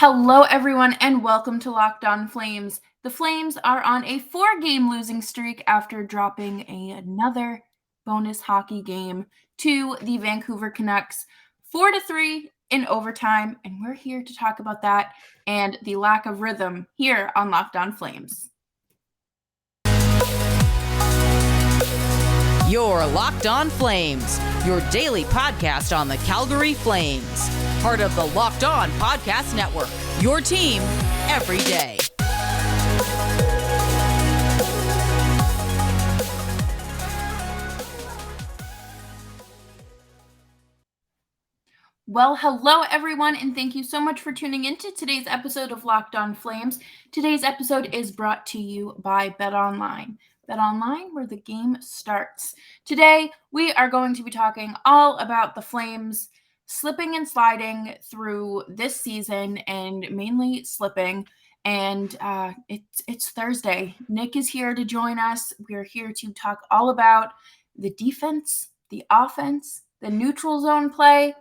Hello, everyone, and welcome to Locked On Flames. The Flames are on a 4-game losing streak after dropping another bonus hockey game to the Vancouver Canucks 4-3 in overtime, and we're here to talk about that and the lack of rhythm here on Locked On Flames. You're Locked On Flames, your daily podcast on the Calgary Flames. Part of the Locked On Podcast Network, your team every day. Well, hello everyone, and thank you so much for tuning into today's episode of Locked On Flames. Today's episode is brought to you by BetOnline. BetOnline, where the game starts. Today, we are going to be talking all about the Flames slipping and sliding through this season, and mainly slipping. And it's Thursday. Nick is here to join us. We are here to talk all about the defense, the offense, the neutral zone play.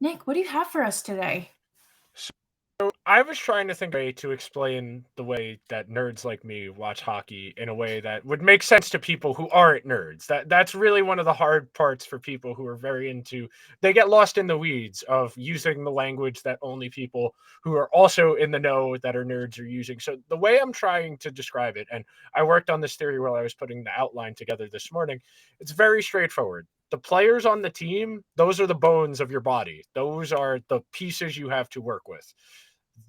Nick, what do you have for us today? So I was trying to think of a way to explain the way that nerds like me watch hockey in a way that would make sense to people who aren't nerds. That's really one of the hard parts for people who are very into. They get lost in the weeds of using the language that only people who are also in the know that are nerds are using. So the way I'm trying to describe it, and I worked on this theory while I was putting the outline together this morning, it's very straightforward. The players on the team, those are the bones of your body. Those are the pieces you have to work with.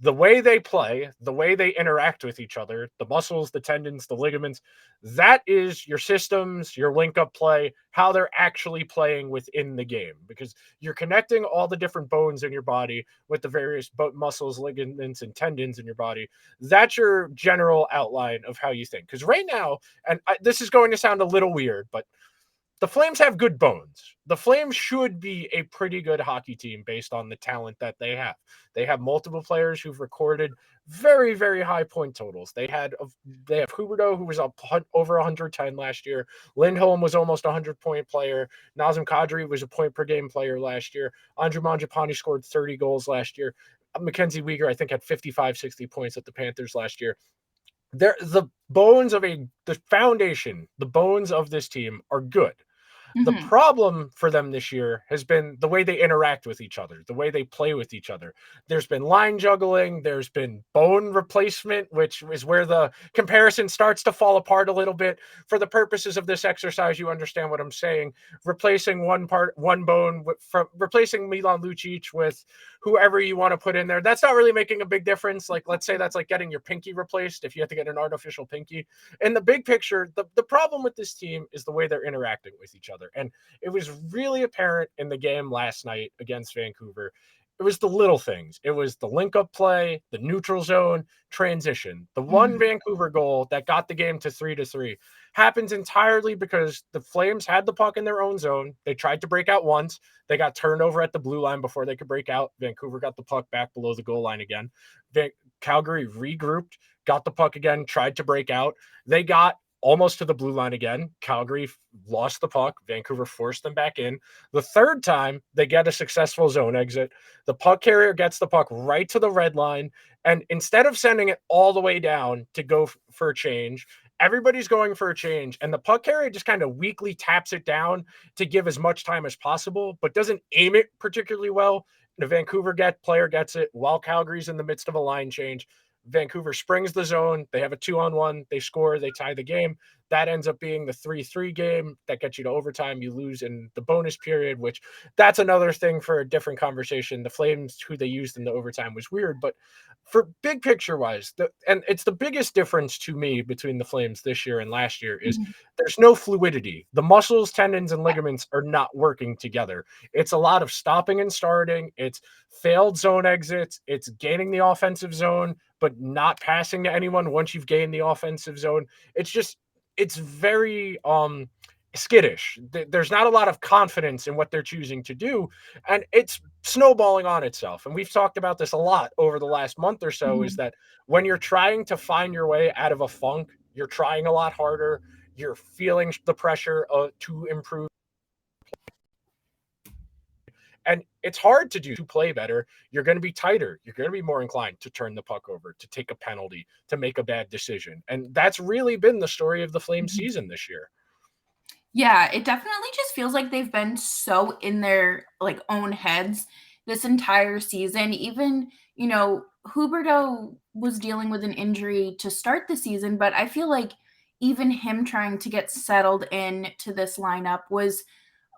The way they play, the way they interact with each other, the muscles, the tendons, the ligaments, that is your systems, your link-up play, how they're actually playing within the game, because you're connecting all the different bones in your body with the various muscles, ligaments, and tendons in your body. That's your general outline of how you think. Because right now, and this is going to sound a little weird, but the Flames have good bones. The Flames should be a pretty good hockey team based on the talent that they have. They have multiple players who've recorded very, very high point totals. They have Huberdeau, who was up over 110 last year. Lindholm was almost a 100-point player. Nazem Kadri was a point per game player last year. Andrew Mangiapane scored 30 goals last year. Mackenzie Weegar, I think, had 55, 60 points at the Panthers last year. The bones of the foundation, the bones of this team are good. The problem for them this year has been the way they interact with each other, the way they play with each other. There's been line juggling, there's been bone replacement, which is where the comparison starts to fall apart a little bit. For the purposes of this exercise, you understand what I'm saying. Replacing one bone, replacing Milan Lucic with whoever you want to put in there, that's not really making a big difference. Like, let's say that's like getting your pinky replaced if you have to get an artificial pinky. In the big picture, the problem with this team is the way they're interacting with each other. And it was really apparent in the game last night against Vancouver. It was the little things. It was the link-up play, the neutral zone, transition. The one Vancouver goal that got the game to 3-3 happens entirely because the Flames had the puck in their own zone. They tried to break out once. They got turned over at the blue line before they could break out. Vancouver got the puck back below the goal line again. Calgary regrouped, got the puck again, tried to break out. They got almost to the blue line again. Calgary lost the puck. Vancouver forced them back in. The third time, they get a successful zone exit. The puck carrier gets the puck right to the red line. And instead of sending it all the way down to go for a change, everybody's going for a change. And the puck carrier just kind of weakly taps it down to give as much time as possible, but doesn't aim it particularly well. The Vancouver player gets it while Calgary's in the midst of a line change. Vancouver springs the zone. They have a 2-on-1. They score. They tie the game. That ends up being the 3-3 game. That gets you to overtime. You lose in the bonus period, which that's another thing for a different conversation. The Flames, who they used in the overtime, was weird. But for big picture wise, and it's the biggest difference to me between the Flames this year and last year is there's no fluidity. The muscles, tendons, and ligaments are not working together. It's a lot of stopping and starting. It's failed zone exits. It's gaining the offensive zone, but not passing to anyone once you've gained the offensive zone. It's very skittish. There's not a lot of confidence in what they're choosing to do, and it's snowballing on itself. And we've talked about this a lot over the last month or so, is that when you're trying to find your way out of a funk, you're trying a lot harder. You're feeling the pressure to improve. And it's hard to play better. You're going to be tighter. You're going to be more inclined to turn the puck over, to take a penalty, to make a bad decision. And that's really been the story of the Flames season this year. Yeah, it definitely just feels like they've been so in their like own heads this entire season. Even, Huberdeau was dealing with an injury to start the season, but I feel like even him trying to get settled in to this lineup was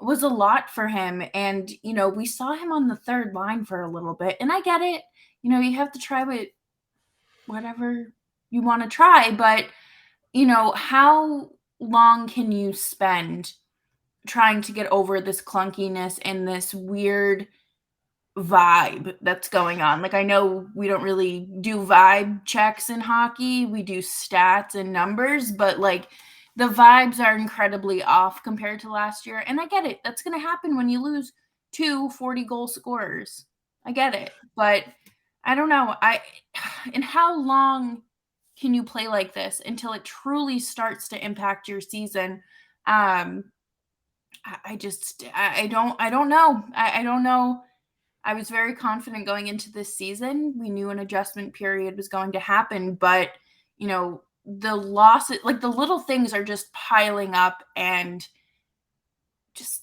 a lot for him. And, we saw him on the third line for a little bit. And I get it. You have to try whatever you want to try, but how long can you spend trying to get over this clunkiness and this weird vibe that's going on? Like, I know we don't really do vibe checks in hockey. We do stats and numbers, but like the vibes are incredibly off compared to last year. And I get it. That's going to happen when you lose 2 40-goal scorers. I get it. But I don't know. And how long can you play like this until it truly starts to impact your season? I don't know. I don't know. I was very confident going into this season. We knew an adjustment period was going to happen, but the losses, like the little things are just piling up and just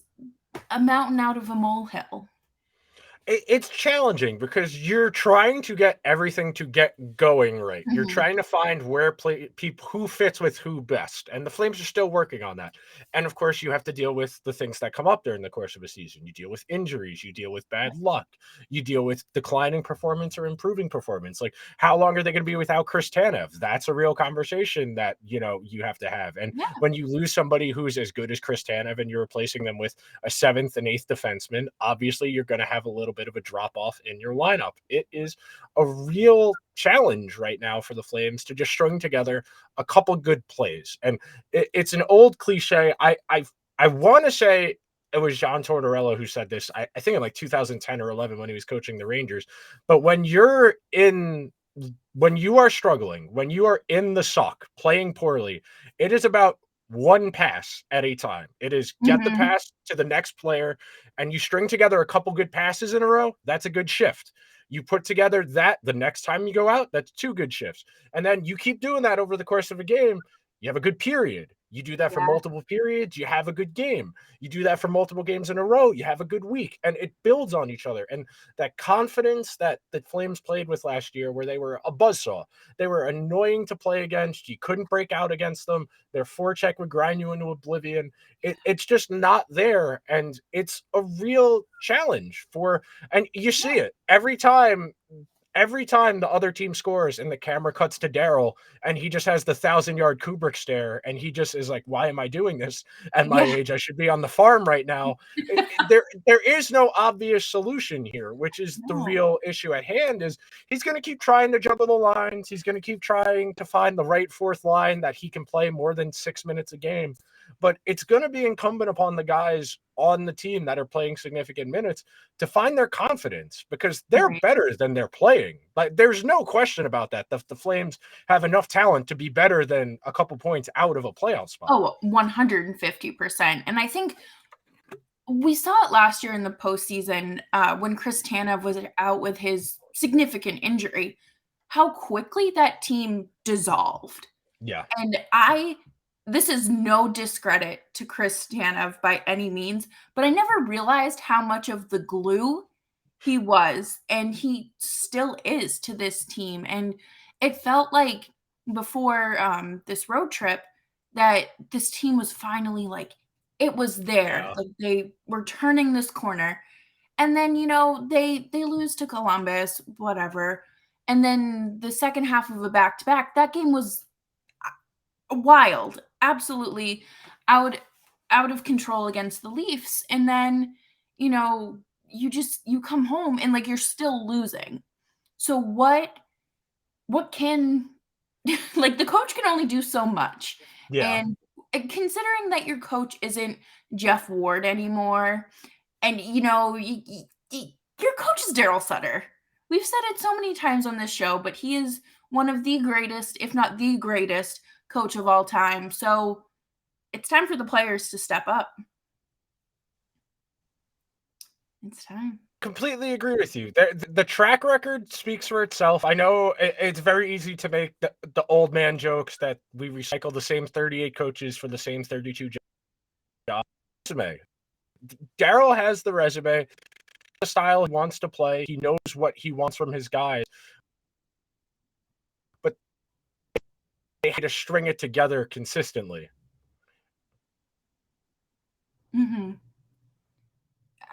a mountain out of a molehill. It's challenging because you're trying to get everything to get going right. You're Mhm. trying to find where people who fits with who best, and the Flames are still working on that. And of course, you have to deal with the things that come up during the course of a season. You deal with injuries, you deal with bad luck, you deal with declining performance or improving performance. Like, how long are they going to be without Chris Tanev? That's a real conversation that you have to have. And Yeah. when you lose somebody who's as good as Chris Tanev and you're replacing them with a seventh and eighth defenseman, obviously you're going to have a little bit of a drop off in your lineup. It is a real challenge right now for the Flames to just string together a couple good plays. And it's an old cliche. I want to say it was John Tortorella who said this. I think in like 2010 or 11 when he was coaching the Rangers. But when you are struggling, when you are in the suck, playing poorly, it is about one pass at a time. It is get the Mhm. pass to the next player, and you string together a couple good passes in a row. That's a good shift. You put together that the next time you go out, that's 2 good shifts. And then you keep doing that over the course of a game. You have a good period. You do that for Yeah. multiple periods, you have a good game. You do that for multiple games in a row, you have a good week. And it builds on each other. And that confidence that the Flames played with last year, where they were a buzzsaw, they were annoying to play against. You couldn't break out against them. Their forecheck would grind you into oblivion. It's just not there. And it's a real challenge and you see it every time the other team scores and the camera cuts to Daryl and he just has the 1,000-yard Kubrick stare and he just is like, why am I doing this at my Yeah. age? I should be on the farm right now. There is no obvious solution here, which is the No. real issue at hand. Is he's going to keep trying to juggle the lines. He's going to keep trying to find the right fourth line that he can play more than 6 minutes a game. But it's going to be incumbent upon the guys on the team that are playing significant minutes to find their confidence, because they're Right. better than they're playing. Like, there's no question about that. The Flames have enough talent to be better than a couple points out of a playoff spot. Oh, 150%. And I think we saw it last year in the postseason when Chris Tanev was out with his significant injury, how quickly that team dissolved. Yeah. And this is no discredit to Chris Tanev by any means, but I never realized how much of the glue he was, and he still is to this team. And it felt like before this road trip that this team was finally like, it was there. Yeah. Like they were turning this corner. And then, they lose to Columbus, whatever. And then the second half of a back-to-back, that game was wild, absolutely out out of control against the Leafs. And then, you come home and like you're still losing. So what can like the coach can only do so much. Yeah. And considering that your coach isn't Jeff Ward anymore, and your coach is Daryl Sutter. We've said it so many times on this show, but he is one of the greatest, if not the greatest, coach of all time. So it's time for the players to step up. It's time. Completely agree with you. The track record speaks for itself. I know it's very easy to make the old man jokes that we recycle the same 38 coaches for the same 32 jobs. Resume. Daryl has the resume, the style he wants to play. He knows what he wants from his guys. But they had to string it together consistently. Mm-hmm.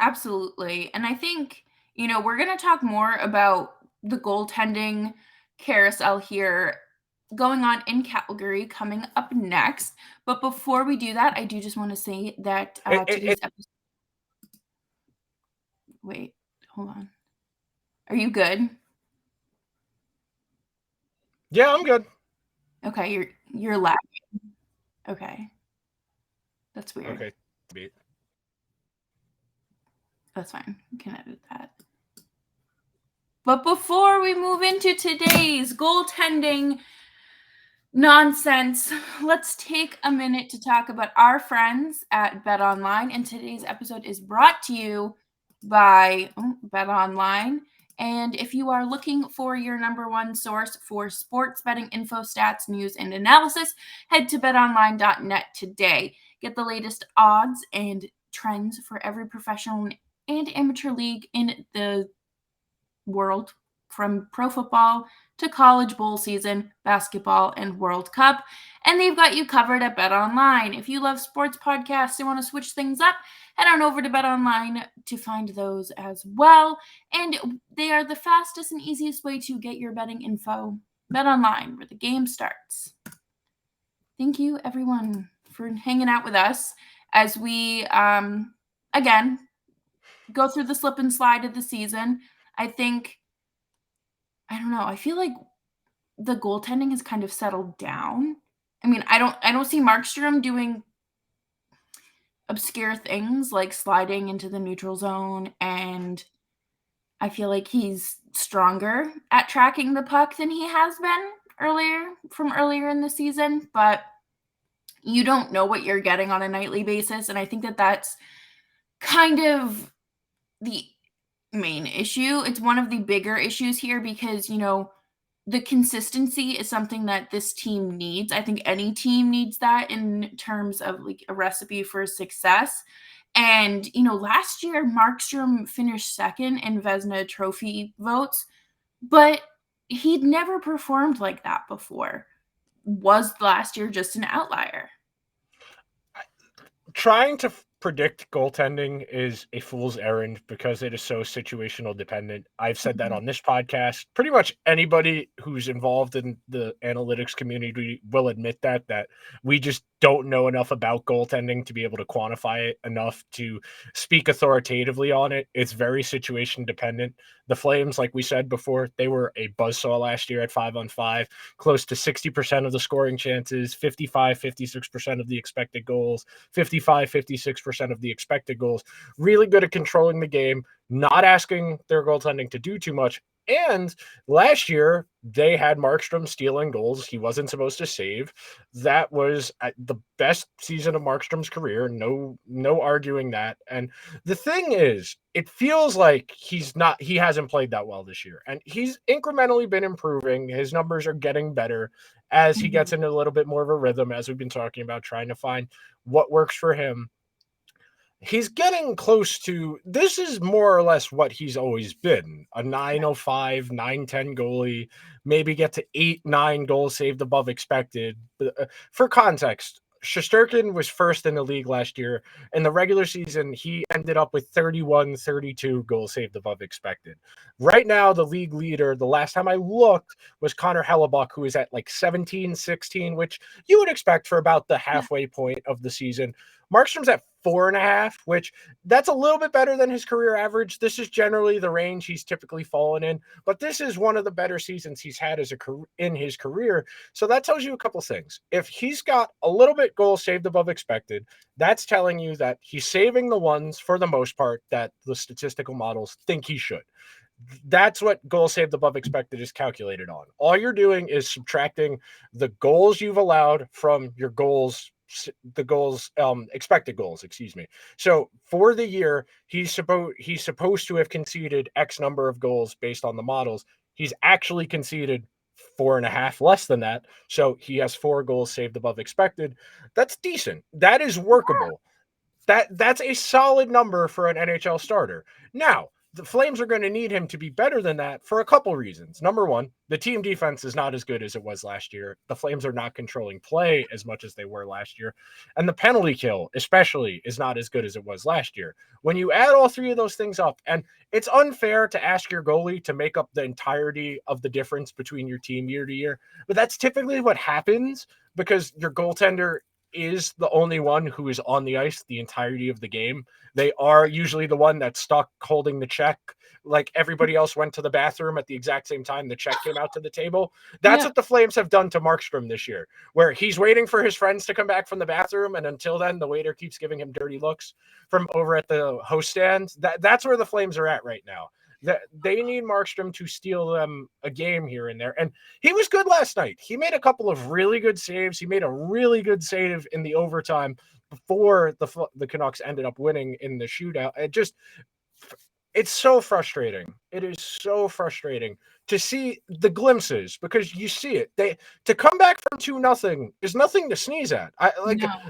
Absolutely. And I think, we're going to talk more about the goaltending carousel here going on in Calgary coming up next. But before we do that, I do just want to say that today's episode. Wait, hold on. Are you good? Yeah, I'm good. Okay, you're lagging. Okay. That's weird. Okay. That's fine. We can edit that. But before we move into today's goaltending nonsense, let's take a minute to talk about our friends at BetOnline. And today's episode is brought to you by BetOnline. And if you are looking for your number one source for sports betting info, stats, news, and analysis, head to betonline.net today. Get the latest odds and trends for every professional and amateur league in the world, from pro football to college bowl season, basketball, and World Cup. And they've got you covered at BetOnline. If you love sports podcasts and want to switch things up, head on over to BetOnline to find those as well. And they are the fastest and easiest way to get your betting info. BetOnline, where the game starts. Thank you, everyone, for hanging out with us as we, again, go through the slip and slide of the season. I don't know. I feel like the goaltending has kind of settled down. I mean, I don't see Markstrom doing obscure things like sliding into the neutral zone, and I feel like he's stronger at tracking the puck than he has been earlier in the season, but you don't know what you're getting on a nightly basis, and I think that that's kind of the main issue. It's one of the bigger issues here because, the consistency is something that this team needs. I think any team needs that in terms of like a recipe for success. And, last year Markstrom finished second in Vezina Trophy votes, but he'd never performed like that before. Was last year just an outlier? Trying to predict goaltending is a fool's errand because it is so situational dependent. I've said that on this podcast. Pretty much anybody who's involved in the analytics community will admit that we just don't know enough about goaltending to be able to quantify it enough to speak authoritatively on it. It's very situation dependent. The Flames, like we said before, they were a buzzsaw last year at 5-on-5, close to 60% of the scoring chances, 56% of the expected goals, 56% of the expected goals. Really good at controlling the game, not asking their goaltending to do too much. And last year, they had Markstrom stealing goals he wasn't supposed to save. That was the best season of Markstrom's career. No arguing that. And the thing is, it feels like he hasn't played that well this year. And he's incrementally been improving. His numbers are getting better as he gets into a little bit more of a rhythm, as we've been talking about, trying to find what works for him. He's getting close to, this is more or less what he's always been, a 905, 910 goalie, maybe get to 8-9 goals saved above expected. For context, Shesterkin was first in the league last year. In the regular season, he ended up with 31-32 goals saved above expected. Right now, the league leader, the last time I looked, was Connor Hellebuck, who is at like 17-16, which you would expect for about the halfway point of the season. Markstrom's at 4.5, which that's a little bit better than his career average. This is generally the range he's typically fallen in, but this is one of the better seasons he's had in his career. So that tells you a couple things. If he's got a little bit goals saved above expected, that's telling you that he's saving the ones for the most part that the statistical models think he should. That's what goals saved above expected is calculated on. All you're doing is subtracting the goals you've allowed from your goals the goals, expected goals, excuse me. So for the year, he's supposed to have conceded X number of goals based on the models. He's actually conceded 4.5 less than that. So he has 4 goals saved above expected. That's decent. That is workable. That's a solid number for an NHL starter. Now, the Flames are going to need him to be better than that for a couple reasons. Number one, the team defense is not as good as it was last year. The Flames are not controlling play as much as they were last year. And the penalty kill, especially, is not as good as it was last year. When you add all 3 of those things up, and it's unfair to ask your goalie to make up the entirety of the difference between your team year to year, but that's typically what happens because your goaltender is the only one who is on the ice the entirety of the game. They are usually the one that's stuck holding the check. Like everybody else went to the bathroom at the exact same time the check came out to the table. That's what the Flames have done to Markstrom this year, where he's waiting for his friends to come back from the bathroom. And until then, the waiter keeps giving him dirty looks from over at the host stand. That's where the Flames are at right now. That they need Markstrom to steal them a game here and there. And he was good last night. He made a couple of really good saves. He made a really good save in the overtime before the Canucks ended up winning in the shootout. It's so frustrating. It is so frustrating to see the glimpses because you see it. To come back from 2-0 is nothing to sneeze at.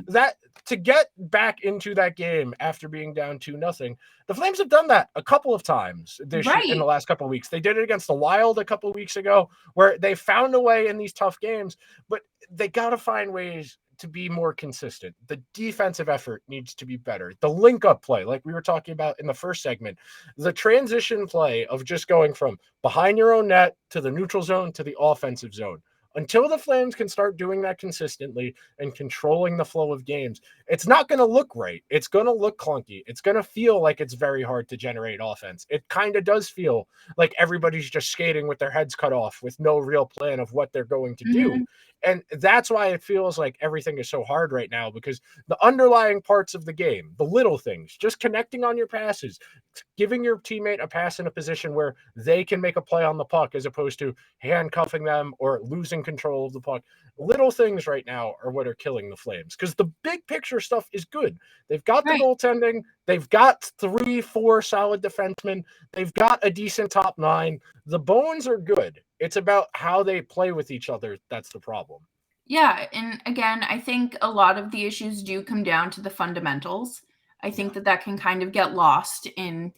That to get back into that game after being down 2-0. The Flames have done that a couple of times in the last couple of weeks. They did it against the Wild a couple of weeks ago, where they found a way in these tough games, but they got to find ways to be more consistent. The defensive effort needs to be better. The link-up play, like we were talking about in the first segment, the transition play of just going from behind your own net to the neutral zone to the offensive zone. Until the Flames can start doing that consistently and controlling the flow of games, it's not going to look right. It's going to look clunky. It's going to feel like it's very hard to generate offense. It kind of does feel like everybody's just skating with their heads cut off with no real plan of what they're going to do. And that's why it feels like everything is so hard right now, because the underlying parts of the game, the little things, just connecting on your passes, giving your teammate a pass in a position where they can make a play on the puck as opposed to handcuffing them or losing control of the puck. Little things right now are what are killing the Flames, because the big picture stuff is good. They've got the goaltending. They've got 3-4 solid defensemen. They've got a decent top 9. The bones are good. It's about how they play with each other. That's the problem. Yeah. And again, I think a lot of the issues do come down to the fundamentals. I think that can kind of get lost in,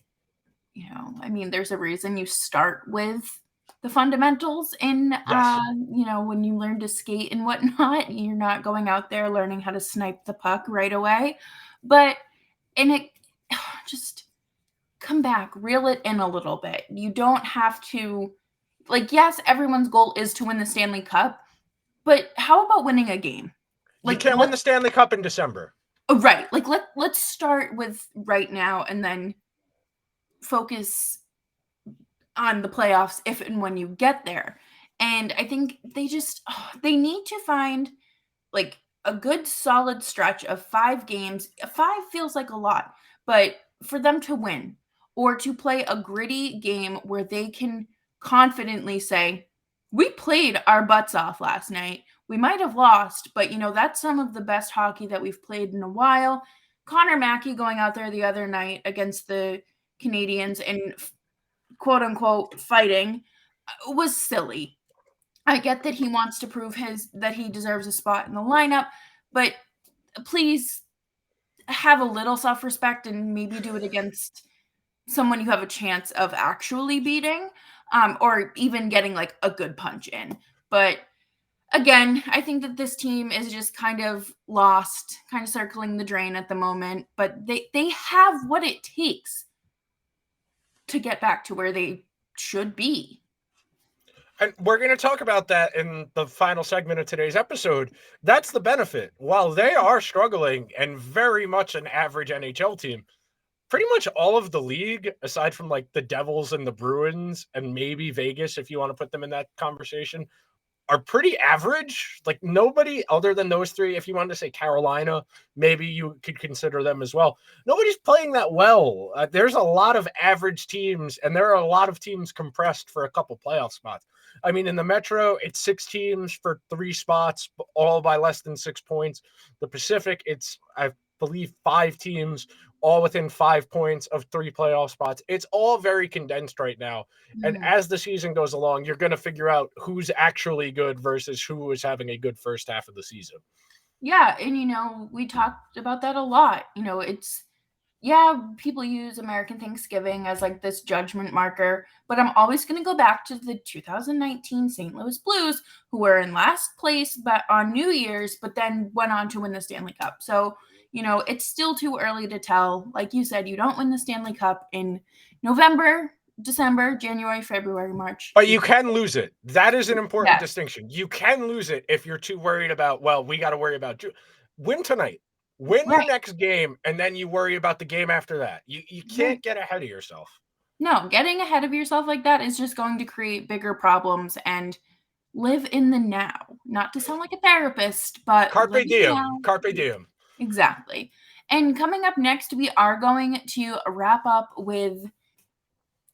there's a reason you start with the fundamentals in, when you learn to skate and whatnot. You're not going out there learning how to snipe the puck right away. But, just come back, reel it in a little bit. You don't have to, yes, everyone's goal is to win the Stanley Cup, but how about winning a game? You can't win the Stanley Cup in December. Right. Let's start with right now and then focus on the playoffs if and when you get there. And I think they need to find a good solid stretch of 5 games. 5 feels like a lot, but for them to win or to play a gritty game where they can confidently say, we played our butts off last night. We might have lost, but that's some of the best hockey that we've played in a while. Connor Mackey going out there the other night against the Canadiens and quote unquote fighting was silly. I get that he wants to prove that he deserves a spot in the lineup, but please have a little self-respect and maybe do it against someone you have a chance of actually beating, or even getting a good punch in. But again, I think that this team is just kind of lost, kind of circling the drain at the moment, but they have what it takes to get back to where they should be. And we're going to talk about that in the final segment of today's episode. That's the benefit. While they are struggling and very much an average NHL team, pretty much all of the league, aside from the Devils and the Bruins and maybe Vegas, if you want to put them in that conversation, are pretty average. Nobody other than those 3, if you wanted to say Carolina, maybe you could consider them as well. Nobody's playing that well. There's a lot of average teams, and there are a lot of teams compressed for a couple playoff spots. I mean, in the Metro, it's 6 teams for 3 spots, all by less than 6 points. The Pacific, it's, I believe, 5 teams, all within 5 points of 3 playoff spots. It's all very condensed right now. And as the season goes along, you're going to figure out who's actually good versus who is having a good first half of the season. Yeah, and we talked about that a lot. People use American Thanksgiving as like this judgment marker, but I'm always going to go back to the 2019 St. Louis Blues, who were in last place but on New Year's, but then went on to win the Stanley Cup. So, it's still too early to tell. Like you said, you don't win the Stanley Cup in November, December, January, February, March. But you can lose it. That is an important distinction. You can lose it if you're too worried about, well, we got to worry about win tonight. Win your next game, and then you worry about the game after that. You can't get ahead of yourself. No, getting ahead of yourself like that is just going to create bigger problems, and live in the now. Not to sound like a therapist, but Carpe diem. Carpe diem. Exactly. And coming up next, we are going to wrap up with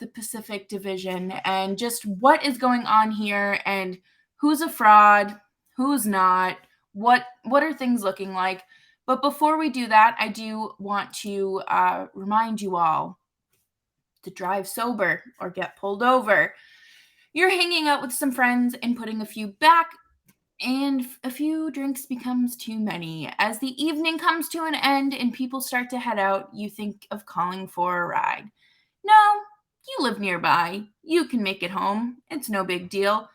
the Pacific Division and just what is going on here and who's a fraud, who's not, what are things looking like. But before we do that, I do want to remind you all to drive sober or get pulled over. You're hanging out with some friends and putting a few back, and a few drinks becomes too many. As the evening comes to an end and people start to head out, you think of calling for a ride. No, you live nearby. You can make it home. It's no big deal.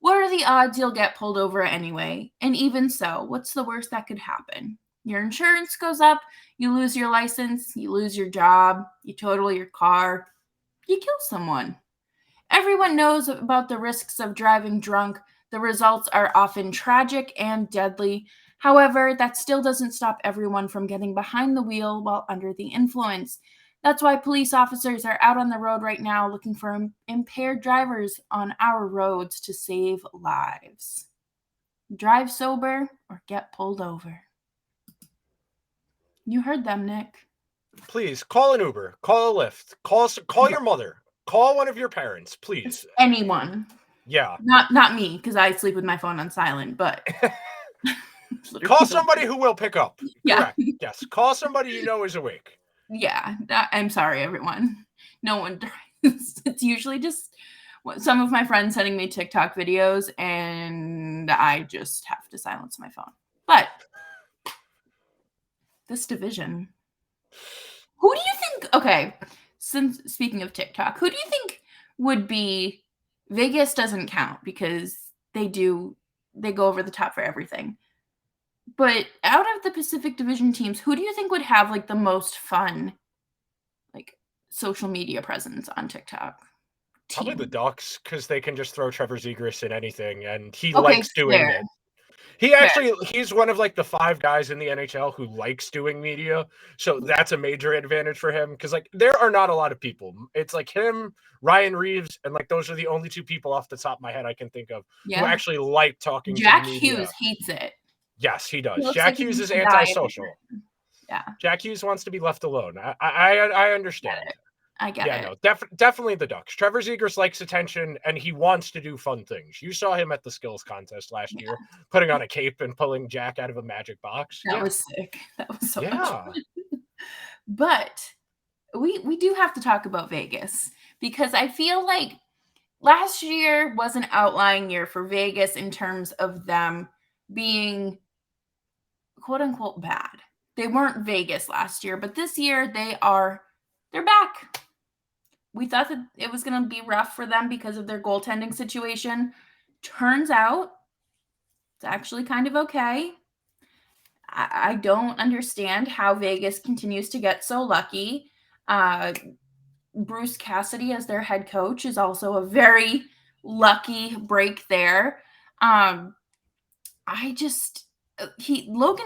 What are the odds you'll get pulled over anyway? And even so, what's the worst that could happen? Your insurance goes up, you lose your license, you lose your job, you total your car, you kill someone. Everyone knows about the risks of driving drunk. The results are often tragic and deadly. However, that still doesn't stop everyone from getting behind the wheel while under the influence. That's why police officers are out on the road right now looking for impaired drivers on our roads to save lives. Drive sober or get pulled over. You heard them, Nick. Please call an Uber, call a Lyft, call your mother, call one of your parents, please. It's anyone. Yeah. Not me, because I sleep with my phone on silent, but call somebody who will pick up. Yeah. Correct. Yes. Call somebody you know is awake. Yeah. I'm sorry, everyone. No one drives. It's usually just some of my friends sending me TikTok videos, and I just have to silence my phone. But this division, who do you think, okay, since speaking of TikTok, who do you think would be, Vegas doesn't count because they go over the top for everything. But out of the Pacific Division teams, who do you think would have like the most fun, like social media presence on TikTok? Probably the Ducks, because they can just throw Trevor Zararis in anything, and he likes doing it. He's one of like the 5 guys in the NHL who likes doing media. So that's a major advantage for him. Cause like there are not a lot of people. It's like him, Ryan Reeves, and like those are the only 2 people off the top of my head I can think of who actually like talking to the media. Jack Hughes hates it. Yes, he does. Jack Hughes is antisocial. Yeah. Jack Hughes wants to be left alone. I understand. I get it. No, definitely the Ducks. Trevor Zegras likes attention, and he wants to do fun things. You saw him at the skills contest last year, putting on a cape and pulling Jack out of a magic box. That was sick. That was so much fun. But we do have to talk about Vegas, because I feel like last year was an outlying year for Vegas in terms of them being quote unquote bad. They weren't Vegas last year, but this year they're back. We thought that it was going to be rough for them because of their goaltending situation. Turns out it's actually kind of okay. I don't understand how Vegas continues to get so lucky. Bruce Cassidy as their head coach is also a very lucky break there. Logan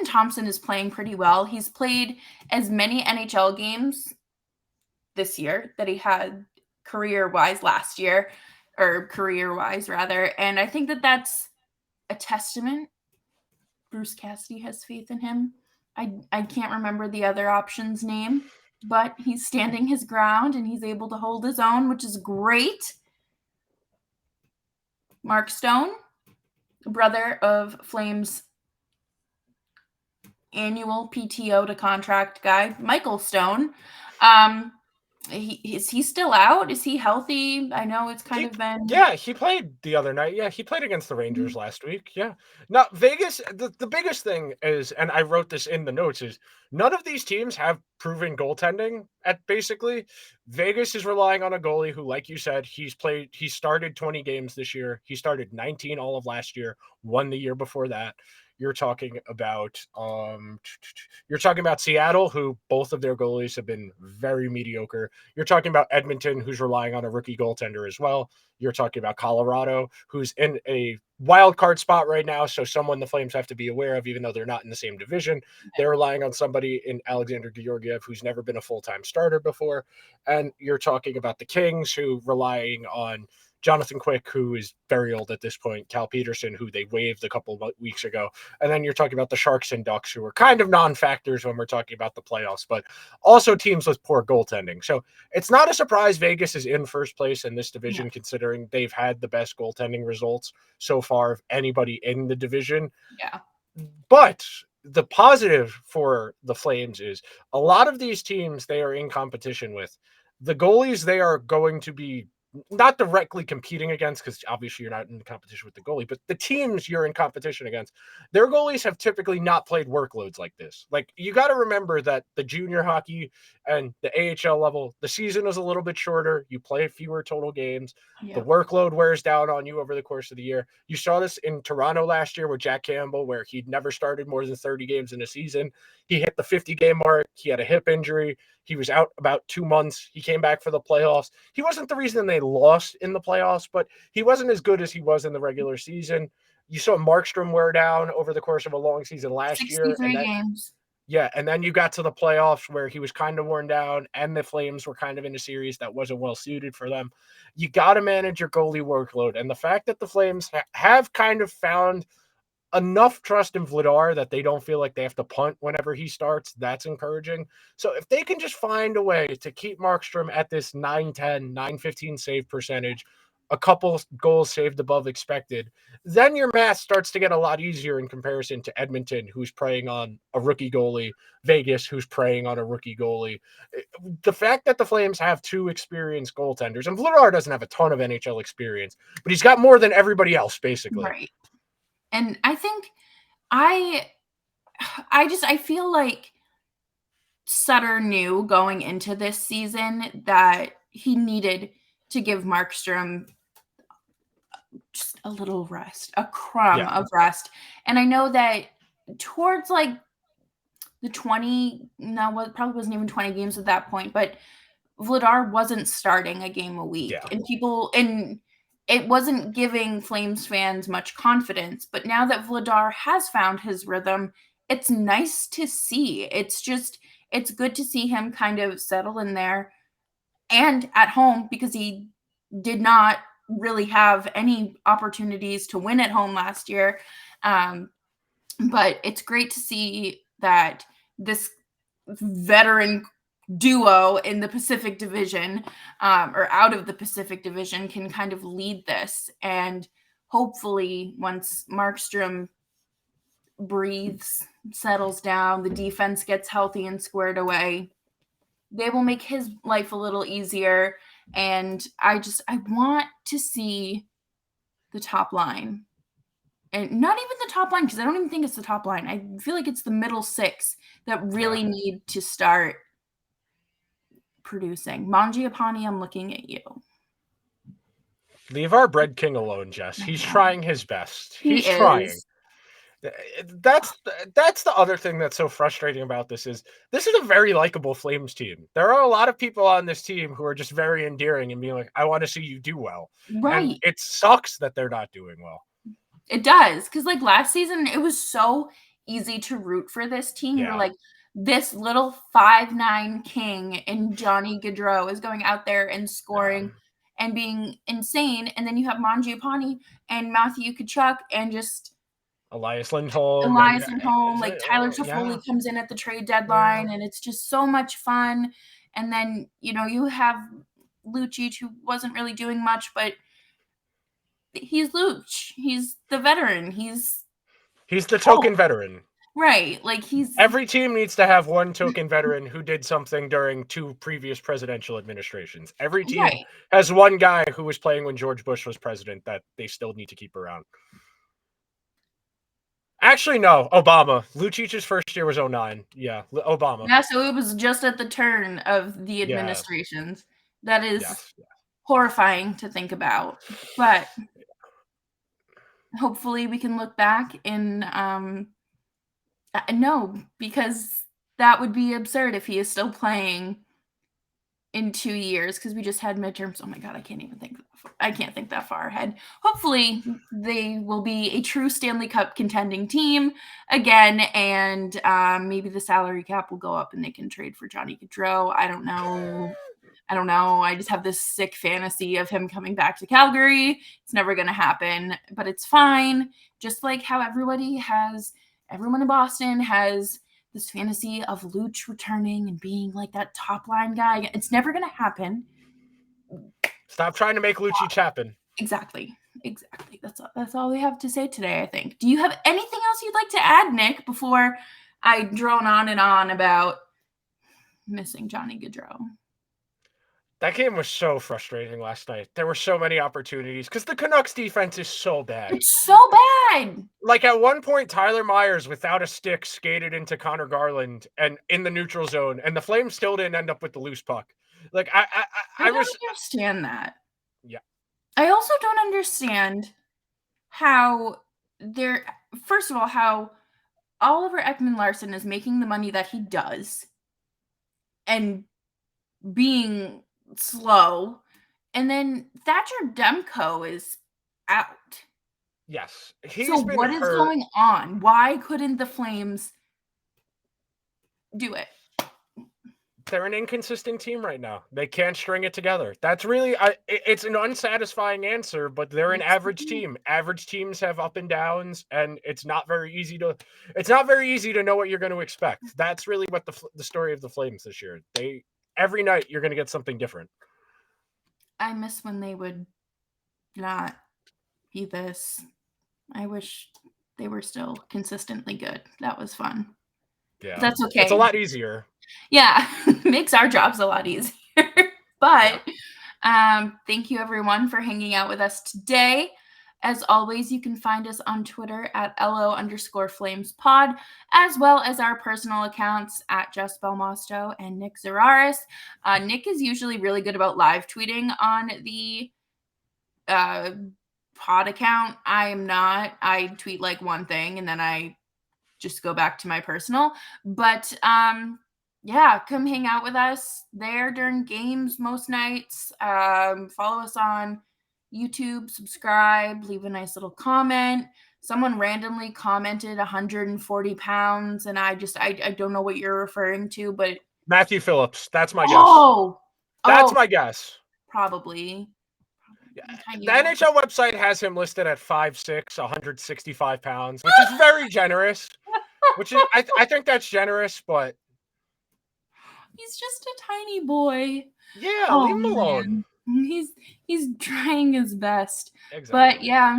Thompson is playing pretty well. He's played as many NHL games this year that he had career-wise last year, or career-wise rather. And I think that that's a testament. Bruce Cassidy has faith in him. I can't remember the other option's name, but he's standing his ground and he's able to hold his own, which is great. Mark Stone, brother of Flames annual PTO to contract guy, Michael Stone. Is he still out? Is he healthy? I know it's kind of been. Yeah, he played the other night. Yeah, he played against the Rangers last week. Yeah. Now, Vegas, the biggest thing is, and I wrote this in the notes, is none of these teams have proven goaltending at basically. Vegas is relying on a goalie who, like you said, he started 20 games this year. He started 19 all of last year, won the year before that. You're talking about Seattle, who both of their goalies have been very mediocre. You're talking about Edmonton, who's relying on a rookie goaltender as well. You're talking about Colorado, who's in a wild card spot right now, so someone the Flames have to be aware of, even though they're not in the same division. They're relying on somebody in Alexander Georgiev, who's never been a full-time starter before. And you're talking about the Kings, who relying on Jonathan Quick, who is very old at this point, Cal Peterson, who they waived a couple of weeks ago. And then you're talking about the Sharks and Ducks, who are kind of non-factors when we're talking about the playoffs, but also teams with poor goaltending. So it's not a surprise Vegas is in first place in this division, considering they've had the best goaltending results so far of anybody in the division. Yeah. But the positive for the Flames is a lot of these teams they are in competition with. The goalies they are going to be not directly competing against, because obviously you're not in competition with the goalie, but the teams you're in competition against, their goalies have typically not played workloads like this. Like, you got to remember that the junior hockey and the AHL level, the season is a little bit shorter. You play fewer total games. The workload wears down on you over the course of the year. You saw this in Toronto last year with Jack Campbell, where he'd never started more than 30 games in a season. He hit the 50-game mark. He had a hip injury. He was out about 2 months. He came back for the playoffs. He wasn't the reason they lost in the playoffs, but he wasn't as good as he was in the regular season. You saw Markstrom wear down over the course of a long season last year. 63 games. Yeah, and then you got to the playoffs where he was kind of worn down, and the Flames were kind of in a series that wasn't well suited for them. You got to manage your goalie workload. And the fact that the Flames have kind of found enough trust in Vladar that they don't feel like they have to punt whenever he starts, that's encouraging. So if they can just find a way to keep Markstrom at this 910, 915 save percentage, a couple goals saved above expected, then your math starts to get a lot easier in comparison to Edmonton, who's preying on a rookie goalie, Vegas, who's preying on a rookie goalie. The fact that the Flames have two experienced goaltenders, and Vladar doesn't have a ton of NHL experience, but he's got more than everybody else, basically. Right. And I think I feel like Sutter knew going into this season that he needed to give Markstrom just a little rest, a crumb of rest. And I know that towards like the 20, probably wasn't even 20 games at that point, but Vladar wasn't starting a game a week. And it wasn't giving Flames fans much confidence. But now that Vladar has found his rhythm, it's nice to see. It's good to see him kind of settle in there and at home, because he did not really have any opportunities to win at home last year. But it's great to see that this veteran duo in the Pacific Division, or out of the Pacific Division, can kind of lead this. And hopefully once Markstrom breathes, settles down, the defense gets healthy and squared away, they will make his life a little easier. And I want to see the top line. And not even the top line, because I don't even think it's the top line. I feel like it's the middle six that really need to start producing. Mangiapane, I'm looking at you. Leave our bread king alone, Jess. He's trying his best. He's He is. trying. That's the other thing that's so frustrating about this is a very likable Flames team. There are a lot of people on this team who are just very endearing and being like, I want to see you do well. Right. And it sucks that they're not doing well. It does. Because like last season, it was so easy to root for this team. You're like, this little 5'9" king in Johnny Gaudreau is going out there and scoring and being insane. And then you have Mangiapane and Matthew Tkachuk and just Elias Lindholm. Like Tyler Toffoli comes in at the trade deadline, and it's just so much fun. And then, you have Lucic, who wasn't really doing much, but he's Luch. He's the veteran. He's the token veteran. Right. Like Every team needs to have one token veteran who did something during 2 previous presidential administrations. Every team has one guy who was playing when George Bush was president that they still need to keep around. Actually, no, Obama. Lucic's first year was 2009. Yeah, Obama. Yeah, so it was just at the turn of the administrations. That is horrifying to think about. But hopefully we can look back and no, because that would be absurd if he is still playing in 2 years, because we just had midterms. Oh my God, I can't think that far ahead. Hopefully they will be a true Stanley Cup contending team again, and maybe the salary cap will go up and they can trade for Johnny Gaudreau. I don't know. I just have this sick fantasy of him coming back to Calgary. It's never going to happen, but it's fine. Just like how everyone in Boston has this fantasy of Luch returning and being like that top line guy. It's never going to happen. Stop trying to make Lucic happen. Exactly. That's all we have to say today, I think. Do you have anything else you'd like to add, Nick, before I drone on and on about missing Johnny Gaudreau? That game was so frustrating last night. There were so many opportunities because the Canucks defense is so bad. It's so bad. Like at one point, Tyler Myers, without a stick, skated into Connor Garland and in the neutral zone, and the Flames still didn't end up with the loose puck. Like I don't understand that. Yeah. I also don't understand how first of all, how Oliver Ekman-Larsson is making the money that he does and being slow, and then Thatcher Demko is out. Yes. So what is going on? Why couldn't the Flames do it? They're an inconsistent team right now. They can't string it together. That's really it's an unsatisfying answer, but they're an average team. Average teams have up and downs, and it's not very easy to know what you're going to expect. That's really what the story of the Flames this year. Every night you're going to get something different. I miss when they would not be this. I wish they were still consistently good. That was fun. Yeah. That's okay. It's a lot easier. Yeah. Makes our jobs a lot easier. But thank you everyone for hanging out with us today. As always, you can find us on Twitter at LO_FlamesPod, as well as our personal accounts at Jess Belmosto and Nick Zararis. Nick is usually really good about live tweeting on the pod account. I am not. I tweet like one thing and then I just go back to my personal. But yeah, come hang out with us there during games most nights. Follow us on YouTube, subscribe, leave a nice little comment. Someone randomly commented 140 pounds, and I don't know what you're referring to, but Matthew Phillips. That's my guess. That's my guess. Probably. The NHL website has him listed at 5'6", 165 pounds, which is very generous. Which is, I think that's generous, but he's just a tiny boy. Yeah, leave him alone. He's trying his best. Exactly. But yeah,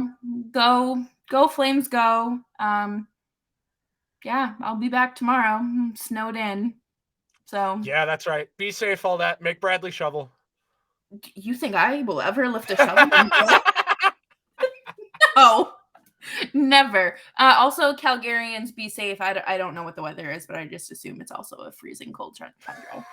go Flames, go. Yeah, I'll be back tomorrow. I'm snowed in. So yeah, that's right. Be safe, all that. Make Bradley shovel. You think I will ever lift a shovel? No, never. Also, Calgarians, be safe. I don't know what the weather is, but I just assume it's also a freezing cold tundra.